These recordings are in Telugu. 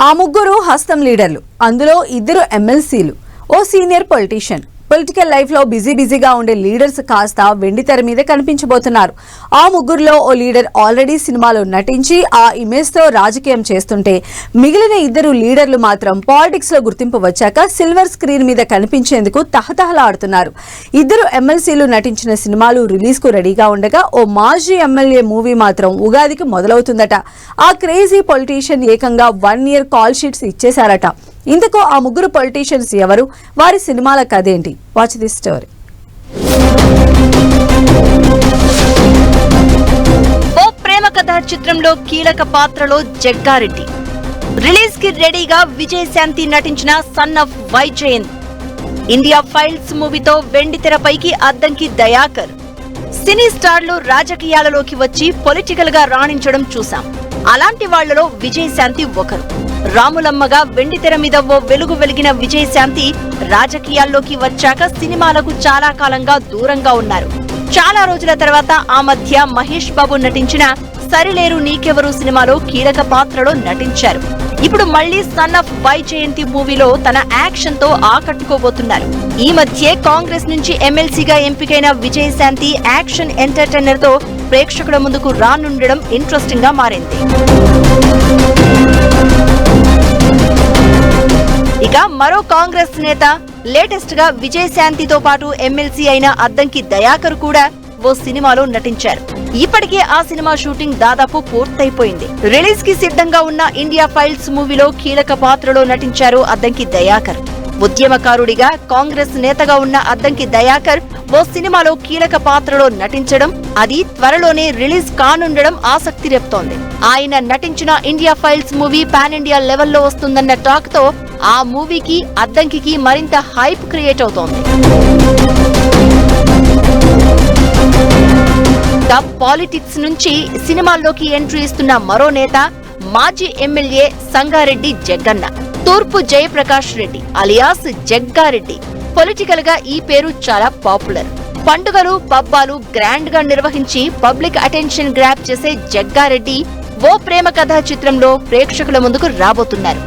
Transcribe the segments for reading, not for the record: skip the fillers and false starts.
ఆ ముగ్గురు హస్తం లీడర్లు, అందులో ఇద్దరు ఎమ్మెల్సీలు, ఓ సీనియర్ పొలిటీషియన్. పొలిటికల్ లైఫ్ లో బిజీగా ఉండే లీడర్స్ కాస్త వెండితెర మీద కనిపించబోతున్నారు. ఆ ముగ్గురులో ఓ లీడర్ ఆల్రెడీ సినిమాలో నటించి ఆ ఇమేజ్ తో రాజకీయం చేస్తుంటే, మిగిలిన ఇద్దరు లీడర్లు మాత్రం పాలిటిక్స్ లో గుర్తింపు వచ్చాక సిల్వర్ స్క్రీన్ మీద కనిపించేందుకు తహతహలాడుతున్నారు. ఇద్దరు ఎమ్మెల్సీలు నటించిన సినిమాలు రిలీజ్ కు రెడీగా ఉండగా, ఓ మాజీ ఎమ్మెల్యే మూవీ మాత్రం ఉగాదికి మొదలవుతుందట. ఆ క్రేజీ పొలిటీషియన్ ఏకంగా 1 year కాల్ షీట్స్ ఇచ్చేశారట. ఇందుకు ఆ ముగ్గురు పొలిటీషియన్స్ ఎవరు, వారి సినిమాల కథేంటి? Watch this story. ఓ ప్రేమ కథ చిత్రంలో కీలక పాత్రలో జగ్గారెడ్డి. రిలీజ్ కి రెడీగా విజయశాంతి నటించిన son of Baijayant. India files మూవీతో వెండితెరపైకి అద్దంకి దయాకర్. సినీ స్టార్లు రాజకీయాలలోకి వచ్చి పొలిటికల్ గా రాణించడం చూశాం. అలాంటి వాళ్లలో విజయశాంతి ఒకరు. రాములమ్మగా వెండితెర మీద ఓ వెలుగు వెలిగిన విజయశాంతి రాజకీయాల్లోకి వచ్చాక సినిమాలకు చాలా కాలంగా దూరంగా ఉన్నారు. చాలా రోజుల తర్వాత ఆ మధ్య మహేష్ బాబు నటించిన సరిలేరు నీకెవరు సినిమాలో కీలక పాత్రలో నటించారు. ఇప్పుడు మళ్లీ సన్ ఆఫ్ వైజయంతి మూవీలో తన యాక్షన్ తో ఆకట్టుకోబోతున్నారు. ఈ మధ్య కాంగ్రెస్ నుంచి ఎమ్మెల్సీగా ఎంపికైన విజయశాంతి యాక్షన్ ఎంటర్టైనర్ తో ప్రేక్షకుల ముందుకు రానుండడం ఇంట్రెస్టింగ్ గా మారింది. ఇక మరో కాంగ్రెస్ నేత లేటెస్ట్ గా విజయశాంతితో పాటు ఎమ్మెల్సీ అయిన అద్దంకి దయాకర్ కూడా ఓ సినిమాలో నటించారు. ఇప్పటికే ఆ సినిమా షూటింగ్ దాదాపు పూర్తయిపోయింది. రిలీజ్ కి సిద్ధంగా ఉన్న ఇండియా ఫైల్స్ మూవీలో కీలక పాత్రలో నటించారు అద్దంకి దయాకర్. ఉద్యమకారుడిగా కాంగ్రెస్ నేతగా ఉన్న అద్దంకి దయాకర్ ఓ సినిమాలో కీలక పాత్రలో నటించడం, అది త్వరలోనే రిలీజ్ కానుండడం ఆసక్తి రేపుతోంది. ఆయన నటించిన India files movie pan India లెవెల్లో వస్తుందన్న టాక్ తో ఆ మూవీకి అద్దంకి మరింత హైప్ క్రియేట్ అవుతోంది. టాప్ పాలిటిక్స్ నుంచి సినిమాల్లోకి ఎంట్రీ ఇస్తున్న మరో నేత మాజీ ఎమ్మెల్యే సంగారెడ్డి జగ్గన్న. తూర్పు జయప్రకాష్ రెడ్డి అలియాస్ జగ్గారెడ్డి. పొలిటికల్ గా ఈ పేరు చాలా పాపులర్. పండుగలు పబ్బాలు గ్రాండ్ గా నిర్వహించి పబ్లిక్ అటెన్షన్ గ్రాప్ చేసే జగ్గారెడ్డి ఓ ప్రేమ కథా చిత్రంలో ప్రేక్షకుల ముందుకు రాబోతున్నారు.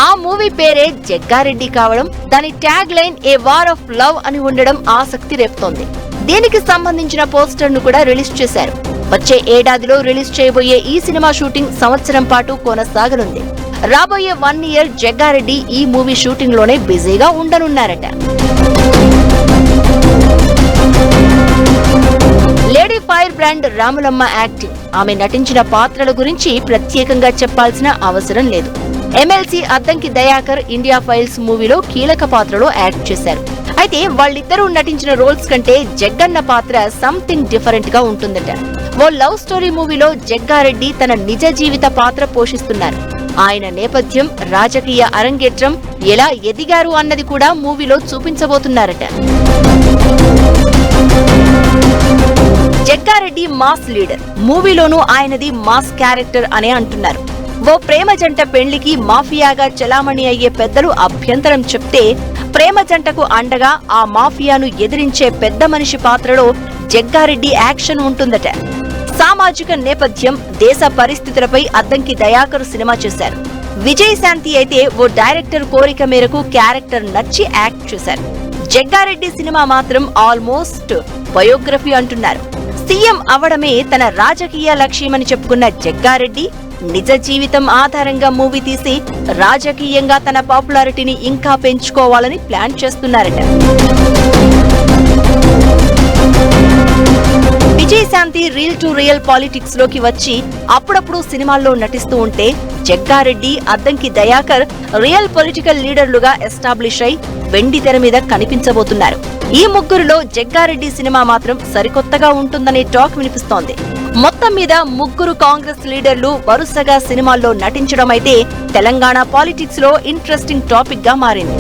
ఆ మూవీ పేరే జగ్గారెడ్డి కావడం, దాని tag line a war of love అని ఉండడం ఆసక్తి రేపుతోంది. దీనికి సంబంధించిన పోస్టర్ ను కూడా రిలీజ్ చేశారు. వచ్చే ఏడాదిలో రిలీజ్ చేయబోయే ఈ సినిమా షూటింగ్ సంవత్సరం పాటు కొనసాగనుంది. రాబోయే 1 year జగ్గారెడ్డి ఈ మూవీ షూటింగ్ లోనే బిజీగా ఉండనున్నారట. Lady fire brand Ramulamma acting. ఆమె నటించిన పాత్రల గురించి ప్రత్యేకంగా చెప్పాల్సిన అవసరం లేదు. MLC Addanki Dayakar India files మూవీలో కీలక పాత్రలో యాక్ట్ చేశారు. అయితే వాళ్ళిద్దరూ నటించిన రోల్స్ కంటే జగ్గన్న పాత్ర సంథింగ్ డిఫరెంట్ గా ఉంటుందట. ఓ లవ్ స్టోరీ మూవీలో జగ్గారెడ్డి తన నిజ జీవిత పాత్ర పోషిస్తున్నారు. ఆయన నేపథ్యం, రాజకీయ అరంగేట్రం, ఎలా ఎదిగారు అన్నది కూడా మూవీలో చూపించబోతున్నారట. Jaggareddy mass leader. మూవీలోనూ ఆయనది మాస్ క్యారెక్టర్ అనే అంటున్నారు. ఓ ప్రేమ జంట పెళ్లికి మాఫియాగా చలామణి అయ్యే పెద్దలు అభ్యంతరం చెప్తే, ప్రేమ జంటకు అండగా ఆ మాఫియాను ఎదిరించే పెద్ద మనిషి పాత్రలో జగ్గారెడ్డి యాక్షన్ ఉంటుందట. సామాజిక నేపథ్యం, దేశ పరిస్థితులపై అద్దంకి దయాకర్ సినిమా చేశారు. విజయశాంతి అయితే ఓ డైరెక్టర్ కోరిక మేరకు క్యారెక్టర్ నచ్చి యాక్ట్ చేశారు. జగ్గారెడ్డి సినిమా మాత్రం ఆల్మోస్ట్ బయోగ్రఫీ అంటున్నారు. సీఎం అవడమే తన రాజకీయ లక్ష్యమని చెప్పుకున్న జగ్గారెడ్డి నిజ జీవితం ఆధారంగా మూవీ తీసి రాజకీయంగా తన పాపులారిటీని ఇంకా పెంచుకోవాలని ప్లాన్ చేస్తున్నారట. Vijayashanti real to real politics లోకి వచ్చి అప్పుడప్పుడు సినిమాల్లో నటిస్తూ ఉంటే, జగ్గారెడ్డి అద్దంకి దయాకర్ రియల్ పొలిటికల్ లీడర్లుగా ఎస్టాబ్లిష్ అయి వెండి తెర మీద కనిపించబోతున్నారు. ఈ ముగ్గురులో జగ్గారెడ్డి సినిమా మాత్రం సరికొత్తగా ఉంటుందనే టాక్ వినిపిస్తోంది. మొత్తం మీద ముగ్గురు కాంగ్రెస్ లీడర్లు వరుసగా సినిమాల్లో నటించడం అయితే తెలంగాణ పాలిటిక్స్ లో ఇంట్రెస్టింగ్ టాపిక్ గా మారింది.